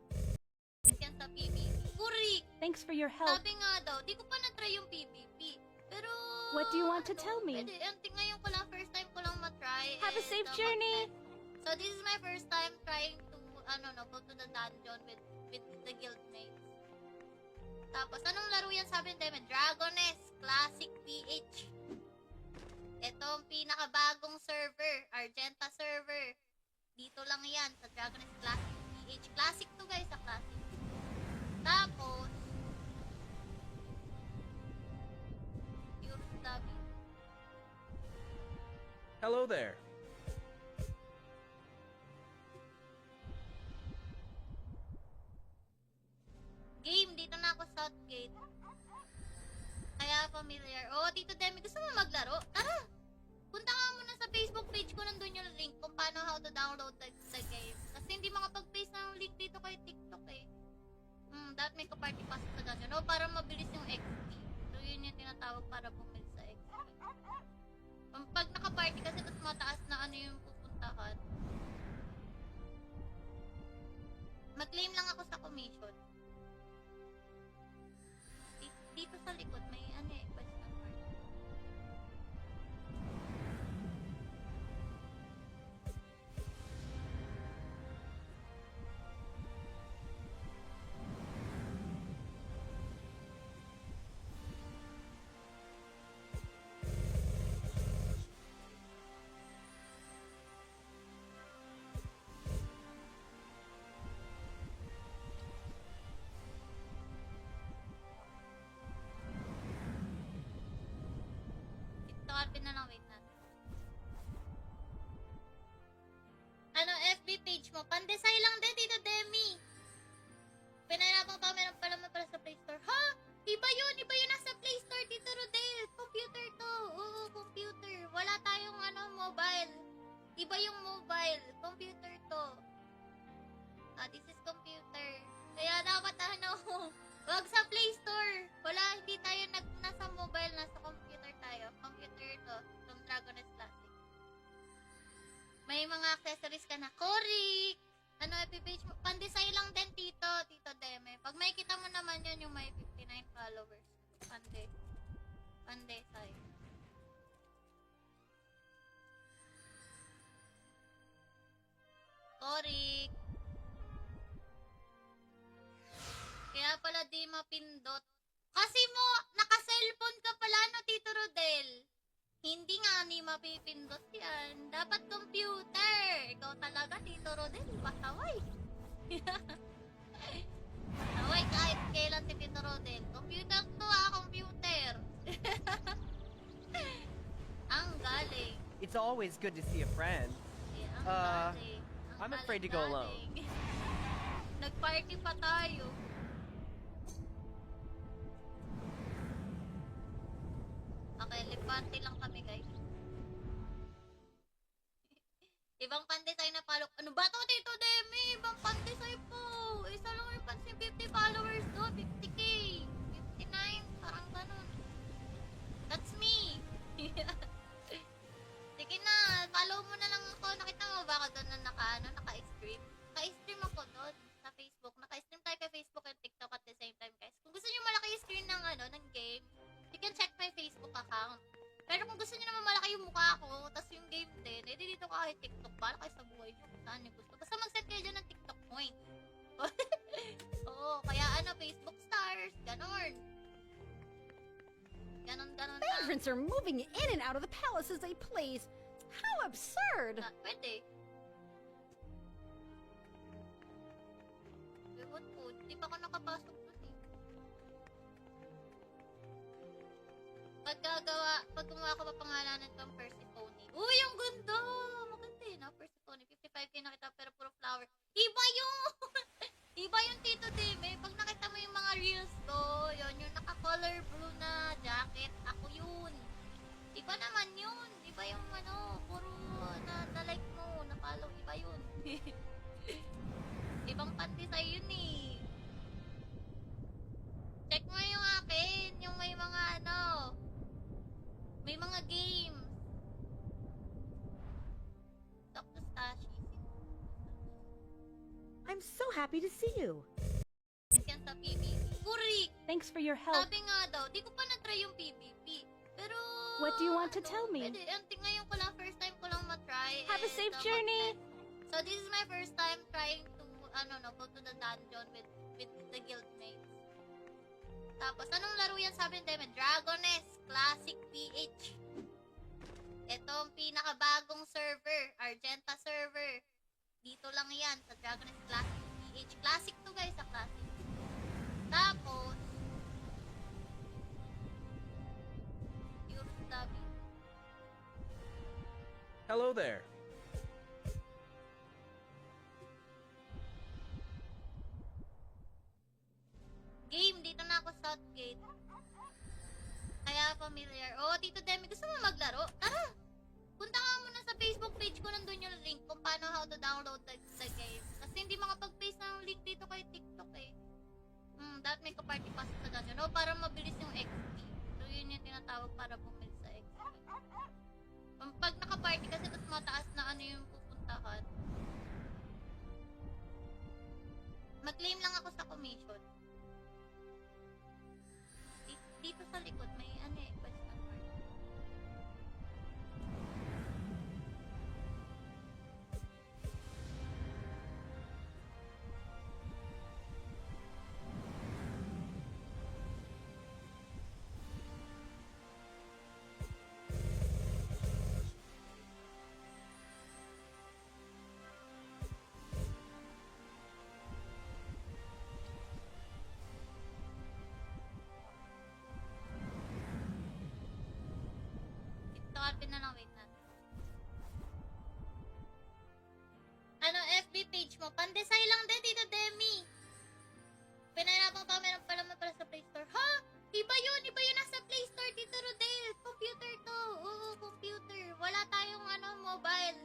Yan sa PBB. Kurik! Thanks for your help. Sabi nga daw, di ko pa na-try yung PvP. Pero... What do you want to tell me? Pwede, ngayon ko lang, first time ko lang matry. Have a and, safe journey. So this is my first time trying to, go to the dungeon with the guildmates. Tapos, anong laro yan sabi ng Deme? Dragoness Classic PH. Ito ang pinakabagong server, Argenta server. Dito lang yan, sa Dragoness Classic PH. Classic to guys, sa Classic. Tapos, pure study. Hello there. Game, dito na ako sa Southgate. Kaya familiar. Oh, Tito Demi, gusto mo maglaro? Tara! Punta ka muna sa Facebook page ko, nandun yung link kung paano how to download the game. Kasi hindi makapag-paste ng link dito kay TikTok eh. Dapat may ka-party pass sa dungeon. No, para mabilis yung XP. So, yun yung tinatawag para bumili sa XP. Pag naka-party kasi mas mataas na ano yung pupuntahan. Mag-claim lang ako sa commission. Dito sa likod, may question mark. Alpin na lang, wait natin. FB page mo? Pandesay lang din, Tito Demi. Pinahirapan pa, meron pala sa Play Store. Ha? Iba yun nasa Play Store, Tito Rodel. Computer to. Oo, computer. Wala tayong mobile. Iba yung mobile. Computer to. This is computer. Kaya dapat wag sa Play Store. Wala, hindi tayo nasa mobile, nasa computer tayo. Computer to, from Dragoness Classic. May mga accessories ka na. Correct! FB page mo? Pandesay lang din, Tito Deme. Pag may kita mo naman yun, yung may 59 followers. Pandesay. Correct! Kaya pala di mapindot. Kasi mo, naka-cellphone ka pala, no, Tito Rodel? Hindi nga ni mapipindot yan. Dapat computer. Ikaw talaga, Tito Rodel. Pasaway. Pasaway kahit kailan si Tito Rodel. Computer to computer. Ang galing. It's always good to see a friend. Yeah, ang galing. I'm afraid to go alone. Nag-party pa tayo. Okay, lipante lang kami, guys. Ibang pandesay na follow. Ano ba to, Tito Demi? Ibang pandesay po. Isa lang yung pansin 50 followers do. 50k. 59. Parang ganun. That's me. Sige na. Follow mo na lang ako. Nakita mo ba ako doon na naka-stream? Naka-stream ako doon sa Facebook. Naka-stream tayo kay Facebook and TikTok at the same time, guys. Kung gusto nyo malaki yung screen ng game, you can check my Facebook account. Pero kung gusto niyo naman malaki yung mukha ko, tas yung game din, edi dito ka kahit TikTok. Para kayo sa buhay niyo kung saan niyo gusto. Basta mag-set kayo dyan ng TikTok point. Oo, kaya Facebook stars, ganon. Ganon lang. Vagrants are moving in and out of the palace as they please. How absurd! Pwede. Ewan po, di pa ako nakapasok doon eh. Pag gumawa ko papangalanan ko ang Persephone. Uy, ang ganda! Maganda eh, no? Persephone. 55k nakita pero puro flower. Iba yun! Iba yung Tito Deme. Pag nakita mo yung mga reels ko, yun, yung naka-color blue na jacket, ako yun. Iba naman yun. Iba yung puro na-like mo, na-follow. Iba yun. Ibang pandesay yun eh. Check mo yung akin, yung may mga may mga games. Dr. Stashi. I'm so happy to see you. Yan sa PBB. Kurik! Thanks for your help. Sabi nga daw, di ko pa na-try yung PvP. Pero... What do you want to tell me? Pwede, ngayon ko lang, first time ko lang matry. Have a safe journey. So this is my first time trying to, go to the dungeon with the guildmates. Tapos, anong laro yan sabi ni Deme? Dragoness Classic PH. Ito ang pinakabagong server, Argenta server. Dito lang yan, sa Dragoness Classic PH. Classic to guys, sa Classic. Tapos, Pure Stubby. Hello there. Game, dito na ako Southgate. Kaya familiar. Oh, Tito Demi, gusto mo maglaro? Tara! Punta ka muna sa Facebook page ko, nandun yung link kung paano how to download the game. Kasi hindi makapag-paste ng link dito kay TikTok eh. Dapat may ka-party pass sa dungeon. Oh, para mabilis yung XP. So, yun yung tinatawag para bumili sa XP. Pag naka-party kasi tapos mataas na ano yung pupuntahan. Mag-claim lang ako sa commission. Dito sa likod may question mark. Alvin na lang, wait natin. FB page mo? Pandesay lang din, Tito Demi. Pinahirapan pa, meron pala sa Play Store. Ha? Iba yun nasa Play Store, Tito Rodel. Computer to. Oo, computer. Wala tayong mobile.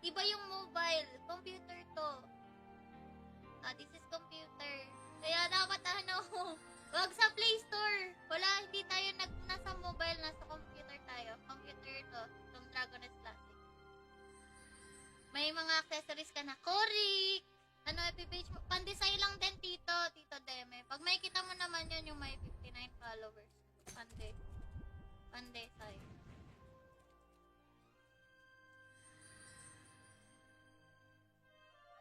Iba yung mobile. Computer to. This is computer. Kaya dapat wag sa Play Store. Wala, hindi tayo nasa mobile, nasa computer tayo. Computer to, itong Dragoness Classic. May mga accessories ka na. Korik! FB page mo? Pandesay lang din, Tito Deme. Pag may kita mo naman yan, yung may 59 followers. Pandesay.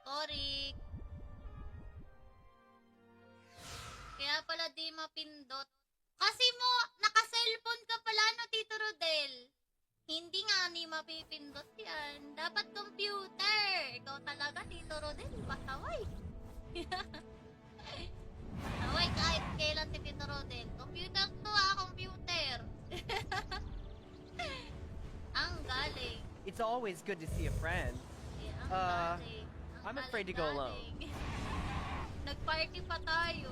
Korik! Kaya pala di mapindot. Kasi mo, naka-cellphone ka pala, Tito Rodel. Hindi nga ni mapipindot yan. Dapat computer. Ikaw talaga, Tito Rodel. Pasaway. Pasaway kahit kailan si Tito Rodel. Computer to computer. Ang galing. It's always good to see a friend. Ang galing. I'm afraid to go alone. Nag-party pa tayo.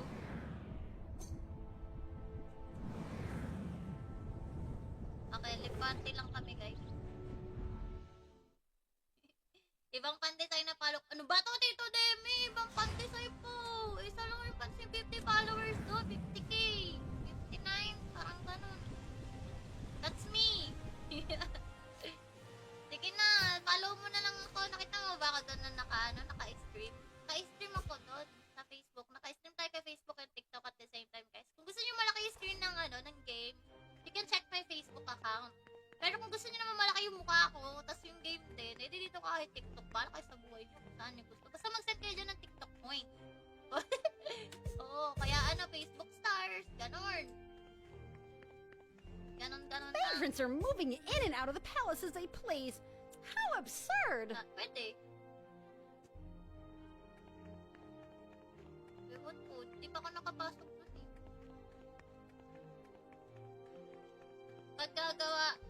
Okay, lipante lang kami, guys. Ibang pandesay na follow. Ano ba to, Tito Demi? Ibang pandesay po. Isa lang yung pansin 50 followers do. 50k. 59. Parang ganun. That's me. Sige na. Follow mo na lang ako. Nakita mo ba ako doon na naka-stream? Naka-stream ako doon sa Facebook. Naka-stream tayo kay Facebook and TikTok at the same time, guys. Kung gusto nyo malaki yung screen ng game, you can check my Facebook account. Pero kung gusto niyo naman malaki yung mukha ko, tas yung game din, edi dito ka kay TikTok. Para kayo sa buhay niyo kung saan niyo gusto. Basta mag-set kayo dyan ng TikTok point. Oo, kaya Facebook stars, ganon. Ganon na. Vagrants are moving in and out of the palace as they please. How absurd! Pwede. Ewan ko, di pa ako nakapasok dun eh.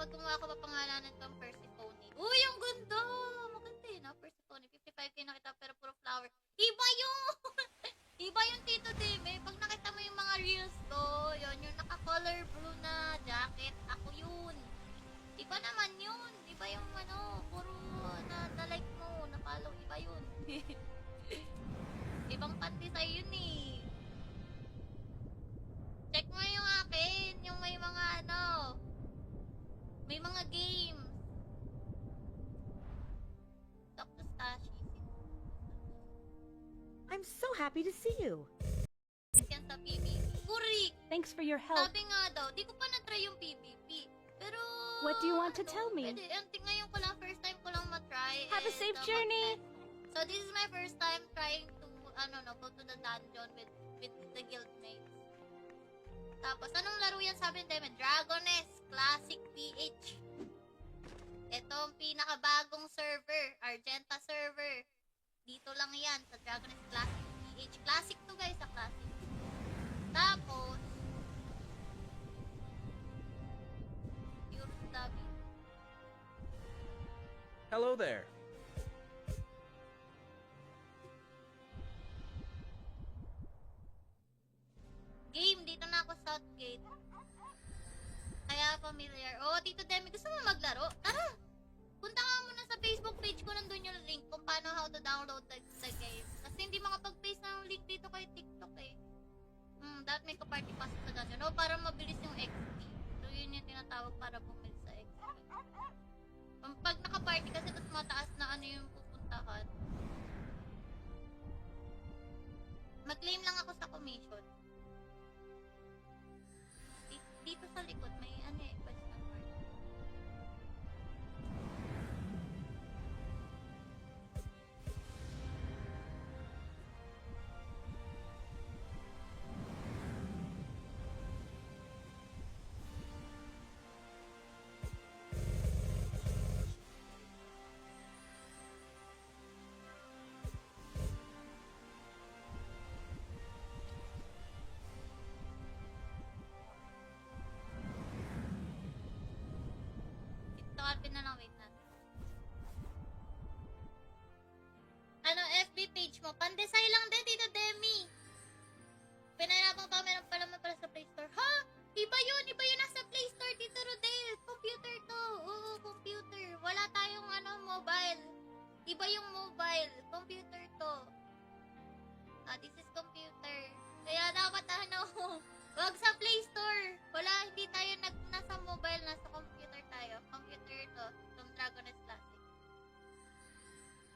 Pag gumawa ko pa pangalanan kang Persephone. Uy, ang ganda! Maganda eh, no? Persephone. 55k nakita pero puro flower. Iba yun! Iba yung Tito Deme. Pag nakita mo yung mga reels ko, yun, yung naka-color blue na jacket, ako yun. Iba naman yun. Iba yung puro na-like mo, na-follow. Iba yun. Ibang pandesay yun eh. Check mo yung akin, yung may mga may mga games. Dr. Stashi. I'm so happy to see you. Yan sa PBB. Kuri! Korik! Thanks for your help. Sabi nga daw, di ko pa na-try yung PvP. Pero... What do you want to tell me? Pwede, ngayon ko lang, first time ko lang matry. Have a safe journey. So this is my first time trying to, go to the dungeon with the guildmates. Tapos, anong laro yan sabi nila? Dragoness Classic PH. Ito ang pinakabagong server, Argenta server. Dito lang yan, sa Dragoness Classic PH. Classic to guys, sa Classic. Tapos, pure Dabi. Hello there. Game, dito na ako Southgate. Kaya familiar. Oh, Tito Demi, gusto mo maglaro? Tara! Punta ka muna sa Facebook page ko, nandun yung link kung paano how to download the game. Kasi hindi makapag-paste ng link dito kay TikTok eh. Dapat may ka-party pass sa dungeon. Oh, para mabilis yung XP. So, yun yung tinatawag para bumili sa XP. Pag naka-party kasi, tapos mataas na ano yung pupuntahan. Mag-claim lang ako sa commission. Dito sa likod, may question mark. Alpin na lang, wait natin. FB page mo? Pandesay lang din, Tito Demi. Pinahirapan pa, meron pala sa Play Store. Ha? Iba yun nasa Play Store, Tito Rodel. Computer to. Oo, computer. Wala tayong mobile. Iba yung mobile. Computer to. This is computer. Kaya dapat wag sa Play Store. Wala, hindi tayo nasa mobile, nasa computer tayo. Computer to, itong Dragoness Classic.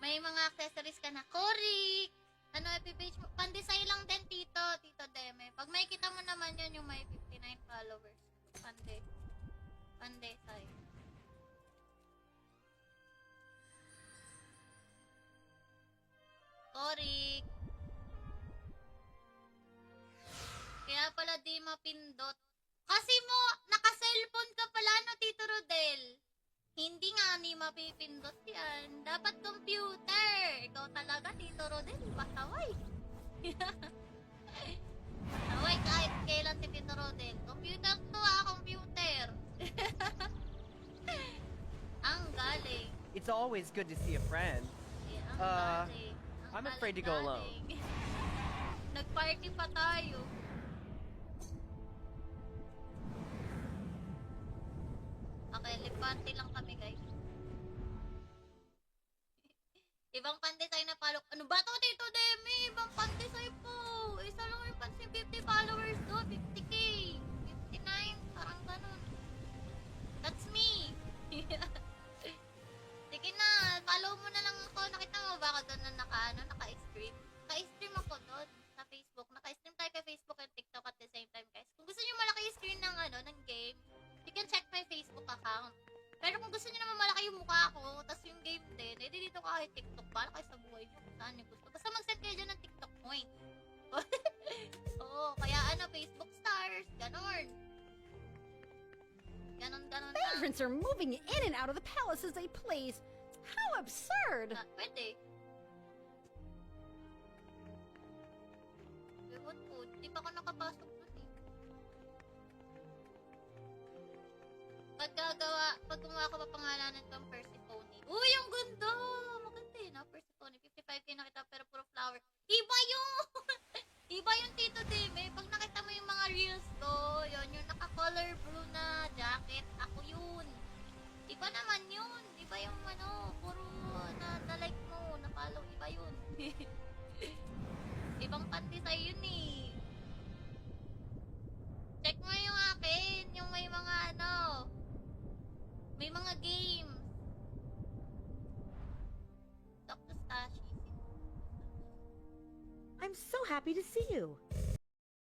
May mga accessories ka na. Korik! FB page mo? Pandesay lang din, Tito Deme. Pag may kita mo naman yun, yung may 59 followers. Pandesay. Korik! Kaya pala di mapindot. Kasi mo, naka-cellphone ka pala, Tito Rodel. Hindi nga ni mapipindot yan. Dapat computer. Ikaw talaga, Tito Rodel. Pasaway. Pasaway kahit kailan si Tito Rodel. Computer to computer. Ang galing. It's always good to see a friend. Yeah, ang galing. I'm afraid to go alone. Nag-party pa tayo. Okay, lipante lang kami, guys. Ibang pandesay na follow. Ano ba to, Tito Demi? Ibang pandesay po. Isa lang yung pansin 50 followers do. 50k. 59. Parang ganun. That's me. Sige na. Follow mo na lang ako. Nakita mo ba ako doon na naka-stream? Naka-stream ako doon sa Facebook. Naka-stream tayo kay Facebook and TikTok at the same time, guys. Kung gusto nyo malaki yung screen ng game, you can check my Facebook account. Pero kung gusto niyo naman malaki yung mukha ko, tas yung game din, edi dito ka kay TikTok. Bala kayo sa buhay niyo kung saan niyo gusto. Basta mag-set kayo dyan ng TikTok point. Oo, kaya Facebook stars, ganon. Ganon lang. Vagrants are moving in and out of the palace as they please. How absurd! Pwede. Ewan po, di pa ako nakapasok dun eh. Pag gumawa ko papangalanan kang Persephone. Uy, ang ganda! Maganda eh, no? Persephone. 55k nakita pero puro flower. Iba yun! Iba yung Tito Deme. Pag nakita mo yung mga reels ko, yun, yung naka-color blue na jacket, ako yun. Iba naman yun. Iba yung puro na-like mo, na-follow. Iba yun. Ibang pandesay yun eh. Check mo yung akin, yung may mga may mga games. Dr. Stashi. I'm so happy to see you.